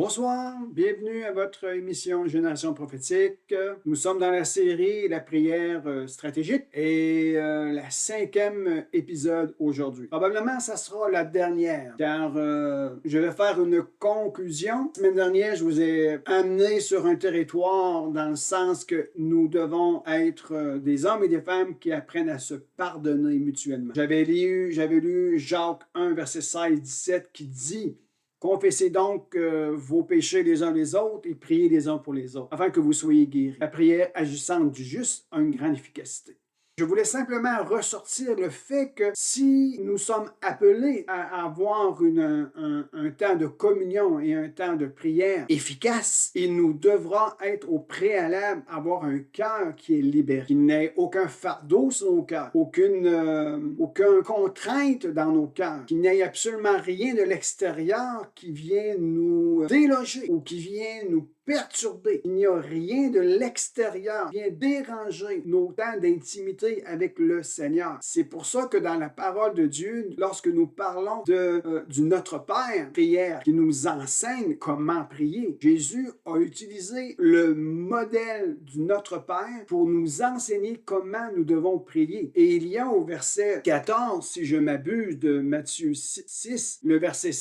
Bonsoir, bienvenue à votre émission Génération prophétique. Nous sommes dans la série La prière stratégique et la cinquième épisode aujourd'hui. Probablement, ça sera la dernière car je vais faire une conclusion. La semaine dernière, je vous ai amené sur un territoire dans le sens que nous devons être des hommes et des femmes qui apprennent à se pardonner mutuellement. J'avais lu Jacques 1, verset 16-17 qui dit: Confessez donc vos péchés les uns les autres et priez les uns pour les autres, afin que vous soyez guéris. La prière agissante du juste a une grande efficacité. Je voulais simplement ressortir le fait que si nous sommes appelés à avoir un temps de communion et un temps de prière efficace, il nous devra être au préalable avoir un cœur qui est libéré, qu'il n'ait aucun fardeau sur nos cœurs, aucune contrainte dans nos cœurs, qu'il n'y ait absolument rien de l'extérieur qui vient nous déloger ou qui vient nous perturber. Il n'y a rien de l'extérieur qui vient déranger nos temps d'intimité avec le Seigneur. C'est pour ça que dans la parole de Dieu, lorsque nous parlons du Notre Père, prière qui nous enseigne comment prier, Jésus a utilisé le modèle du Notre Père pour nous enseigner comment nous devons prier. Et il y a au verset 14, si je m'abuse, de Matthieu 6, le verset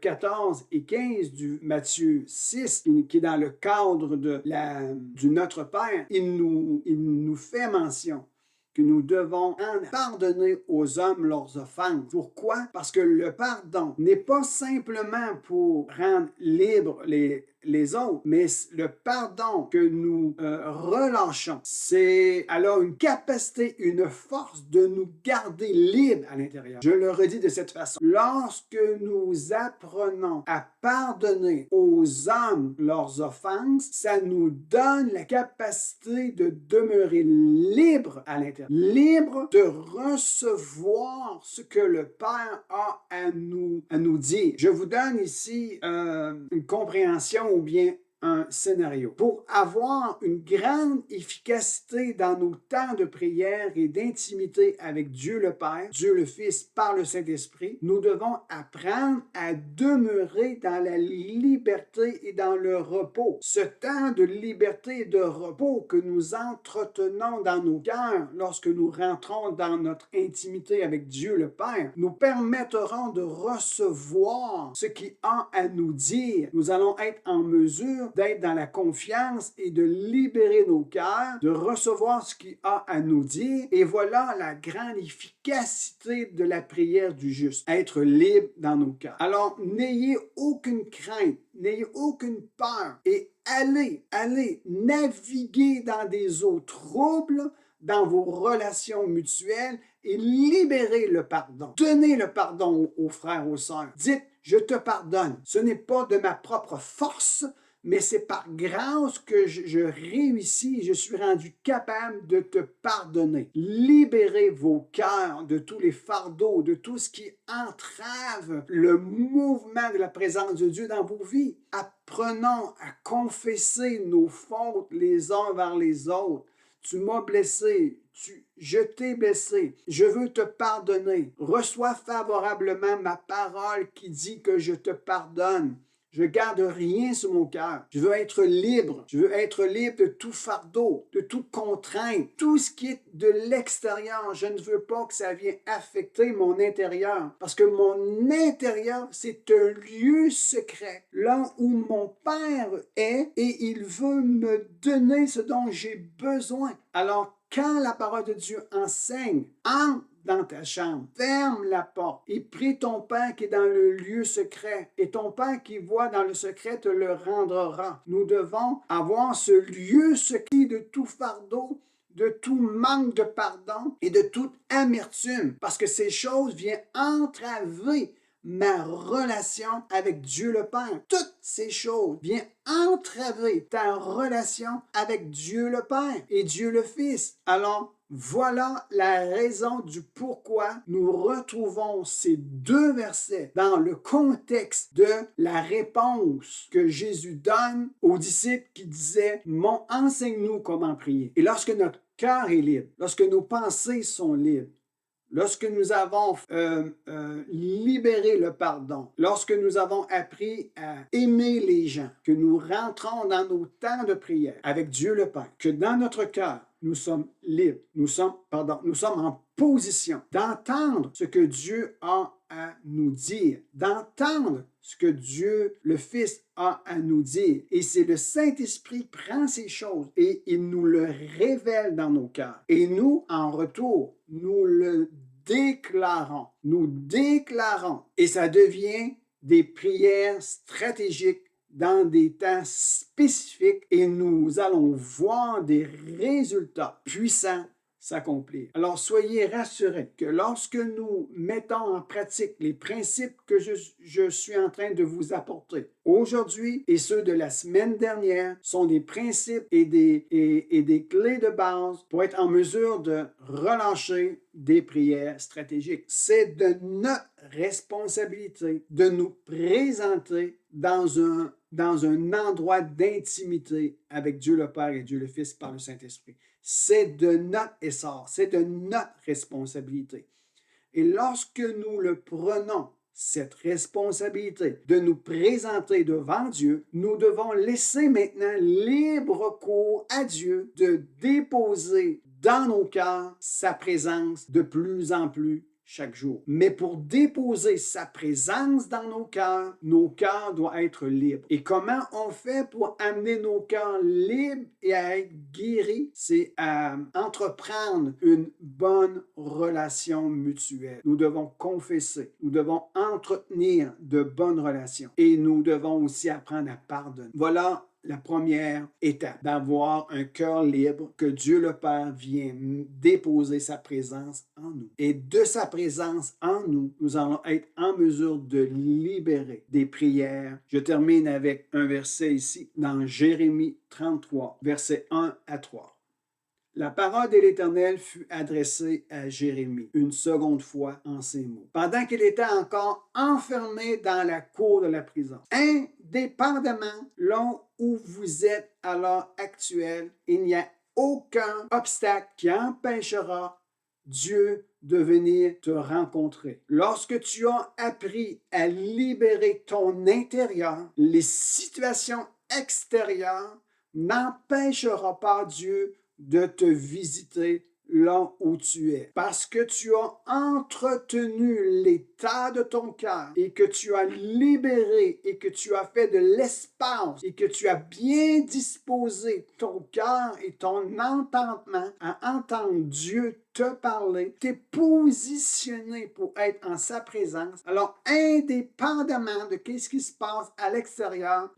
14 et 15 du Matthieu 6, qui est dans le cadre du Notre Père, il nous fait mention que nous devons pardonner aux hommes leurs offenses. Pourquoi? Parce que le pardon n'est pas simplement pour rendre libres les autres, mais le pardon que nous relâchons, elle a une capacité, une force de nous garder libres à l'intérieur. Je le redis de cette façon. Lorsque nous apprenons à pardonner aux hommes leurs offenses, ça nous donne la capacité de demeurer libres à l'intérieur, libres de recevoir ce que le Père a à nous dire. Je vous donne ici une compréhension ou bien un scénario. Pour avoir une grande efficacité dans nos temps de prière et d'intimité avec Dieu le Père, Dieu le Fils par le Saint-Esprit, nous devons apprendre à demeurer dans la liberté et dans le repos. Ce temps de liberté et de repos que nous entretenons dans nos cœurs lorsque nous rentrons dans notre intimité avec Dieu le Père nous permettront de recevoir ce qu'il a à nous dire. Nous allons être en mesure d'être dans la confiance et de libérer nos cœurs, de recevoir ce qu'il a à nous dire. Et voilà la grande efficacité de la prière du juste, être libre dans nos cœurs. Alors, n'ayez aucune crainte, n'ayez aucune peur et allez naviguer dans des eaux troubles, dans vos relations mutuelles et libérez le pardon. Donnez le pardon aux frères, aux sœurs. Dites, je te pardonne. Ce n'est pas de ma propre force, mais c'est par grâce que je réussis, je suis rendu capable de te pardonner. Libérez vos cœurs de tous les fardeaux, de tout ce qui entrave le mouvement de la présence de Dieu dans vos vies. Apprenons à confesser nos fautes les uns vers les autres. Tu m'as blessé, je t'ai blessé, je veux te pardonner. Reçois favorablement ma parole qui dit que je te pardonne. Je ne garde rien sur mon cœur. Je veux être libre. Je veux être libre de tout fardeau, de toute contrainte, tout ce qui est de l'extérieur. Je ne veux pas que ça vienne affecter mon intérieur. Parce que mon intérieur, c'est un lieu secret, là où mon Père est et il veut me donner ce dont j'ai besoin. Alors, quand la parole de Dieu enseigne, entre dans ta chambre, ferme la porte et prie ton Père qui est dans le lieu secret. Et ton Père qui voit dans le secret te le rendra. Nous devons avoir ce lieu secret de tout fardeau, de tout manque de pardon et de toute amertume. Parce que ces choses viennent entraver ma relation avec Dieu le Père. Toutes ces choses viennent entraver ta relation avec Dieu le Père et Dieu le Fils. Alors, voilà la raison du pourquoi nous retrouvons ces deux versets dans le contexte de la réponse que Jésus donne aux disciples qui disaient « Enseigne-nous comment prier ». Et lorsque notre cœur est libre, lorsque nos pensées sont libres, lorsque nous avons libéré le pardon, lorsque nous avons appris à aimer les gens, que nous rentrons dans nos temps de prière avec Dieu le Père, que dans notre cœur, nous sommes libres, nous sommes en position d'entendre ce que Dieu a à nous dire, d'entendre ce que Dieu, le Fils, a à nous dire. Et c'est le Saint-Esprit qui prend ces choses et il nous le révèle dans nos cœurs. Et nous, en retour, nous le déclarons. Nous déclarons. Et ça devient des prières stratégiques dans des temps spécifiques et nous allons voir des résultats puissants s'accomplir. Alors, soyez rassurés que lorsque nous mettons en pratique les principes que je suis en train de vous apporter aujourd'hui et ceux de la semaine dernière sont des principes et des clés de base pour être en mesure de relâcher des prières stratégiques. C'est de notre responsabilité de nous présenter dans un endroit d'intimité avec Dieu le Père et Dieu le Fils par le Saint-Esprit. C'est de notre essor, c'est de notre responsabilité. Et lorsque nous le prenons, cette responsabilité de nous présenter devant Dieu, nous devons laisser maintenant libre cours à Dieu de déposer dans nos cœurs sa présence de plus en plus chaque jour. Mais pour déposer sa présence dans nos cœurs doivent être libres. Et comment on fait pour amener nos cœurs libres et à être guéris? C'est à entreprendre une bonne relation mutuelle. Nous devons confesser, nous devons entretenir de bonnes relations et nous devons aussi apprendre à pardonner. Voilà la première étape, d'avoir un cœur libre, que Dieu le Père vient déposer sa présence en nous. Et de sa présence en nous, nous allons être en mesure de libérer des prières. Je termine avec un verset ici dans Jérémie 33, versets 1 à 3. La parole de l'Éternel fut adressée à Jérémie une seconde fois en ces mots, pendant qu'il était encore enfermé dans la cour de la prison. Indépendamment là où vous êtes à l'heure actuelle, il n'y a aucun obstacle qui empêchera Dieu de venir te rencontrer. Lorsque tu as appris à libérer ton intérieur, les situations extérieures n'empêcheront pas Dieu de te visiter là où tu es. Parce que tu as entretenu l'état de ton cœur et que tu as libéré et que tu as fait de l'espace et que tu as bien disposé ton cœur et ton entendement à entendre Dieu te parler, tu es positionné pour être en sa présence. Alors, indépendamment de ce qui se passe à l'extérieur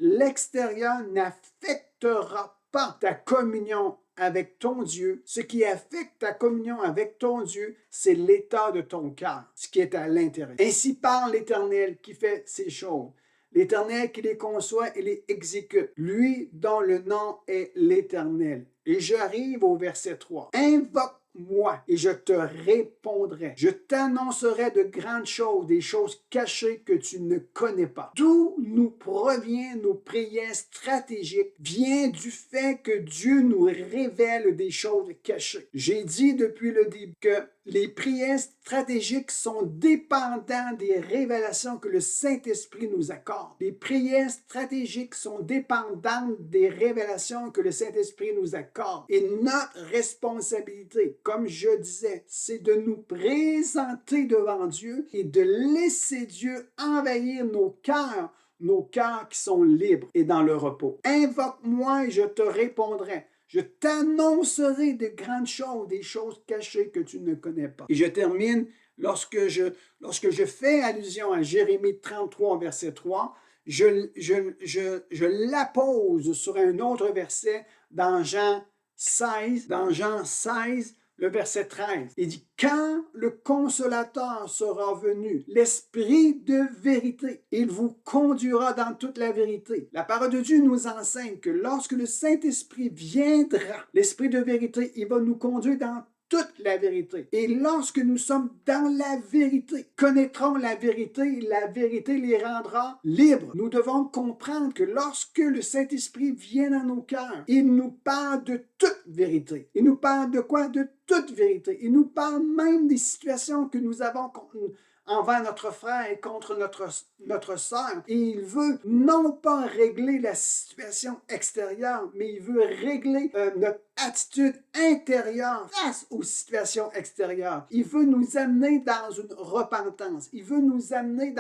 n'affectera pas ta communion avec ton Dieu. Ce qui affecte ta communion avec ton Dieu, c'est l'état de ton cœur, ce qui est à l'intérieur. Ainsi parle l'Éternel qui fait ces choses. L'Éternel qui les conçoit et les exécute. Lui dont le nom est l'Éternel. Et j'arrive au verset 3. Invoque-moi et je te répondrai. Je t'annoncerai de grandes choses, des choses cachées que tu ne connais pas. D'où nous proviennent nos prières stratégiques vient du fait que Dieu nous révèle des choses cachées. J'ai dit depuis le début que les prières stratégiques sont dépendantes des révélations que le Saint-Esprit nous accorde. Les prières stratégiques sont dépendantes des révélations que le Saint-Esprit nous accorde. Et notre responsabilité, comme je disais, c'est de nous présenter devant Dieu et de laisser Dieu envahir nos cœurs qui sont libres et dans le repos. Invoque-moi et je te répondrai. Je t'annoncerai de grandes choses, des choses cachées que tu ne connais pas. Et je termine, lorsque je fais allusion à Jérémie 33, verset 3, je l'appose sur un autre verset dans Jean 16, le verset 13. Il dit, quand le Consolateur sera venu, l'Esprit de vérité, il vous conduira dans toute la vérité. La parole de Dieu nous enseigne que lorsque le Saint-Esprit viendra, l'Esprit de vérité, il va nous conduire dans toute la vérité. Et lorsque nous sommes dans la vérité, connaîtrons la vérité les rendra libres. Nous devons comprendre que lorsque le Saint-Esprit vient dans nos cœurs, il nous parle de toute vérité. Il nous parle de quoi? De toute vérité. Il nous parle même des situations que nous avons envers notre frère et contre notre sœur. Et il veut non pas régler la situation extérieure, mais il veut régler notre attitude intérieure face aux situations extérieures. Il veut nous amener dans une repentance. Il veut nous amener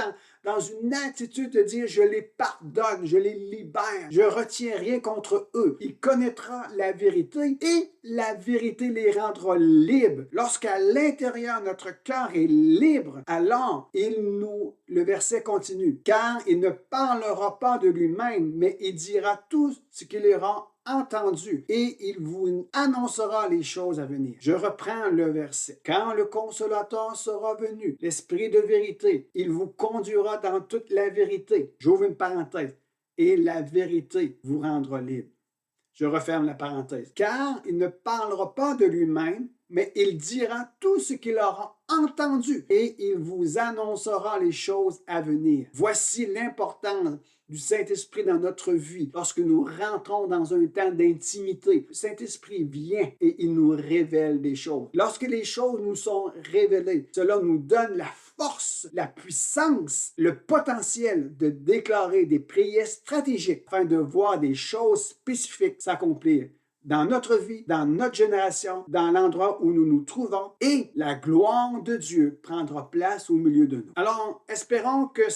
dans une attitude de dire « je les pardonne, je les libère, je retiens rien contre eux ». Il connaîtra la vérité et la vérité les rendra libres. Lorsqu'à l'intérieur notre cœur est libre, alors le verset continue, car il ne parlera pas de lui-même, mais il dira tout ce qu'il aura entendu et il vous annoncera les choses à venir. Je reprends le verset. Quand le Consolateur sera venu, l'Esprit de vérité, il vous conduira dans toute la vérité. J'ouvre une parenthèse. Et la vérité vous rendra libre. Je referme la parenthèse. Car il ne parlera pas de lui-même, mais il dira tout ce qu'il aura entendu et il vous annoncera les choses à venir. Voici l'importance du Saint-Esprit dans notre vie. Lorsque nous rentrons dans un temps d'intimité, le Saint-Esprit vient et il nous révèle des choses. Lorsque les choses nous sont révélées, cela nous donne la force, la puissance, le potentiel de déclarer des prières stratégiques afin de voir des choses spécifiques s'accomplir dans notre vie, dans notre génération, dans l'endroit où nous nous trouvons, et la gloire de Dieu prendra place au milieu de nous. Alors, espérons que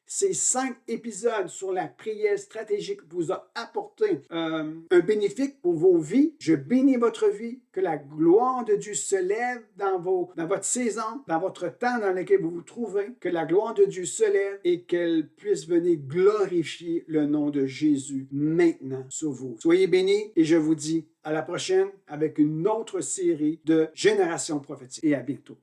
ces 5 épisodes sur la prière stratégique vous ont apporté un bénéfice pour vos vies. Je bénis votre vie, que la gloire de Dieu se lève dans votre saison, dans votre temps dans lequel vous vous trouvez, que la gloire de Dieu se lève et qu'elle puisse venir glorifier le nom de Jésus maintenant sur vous. Soyez bénis et je vous dis à la prochaine avec une autre série de Génération prophétique. Et à bientôt.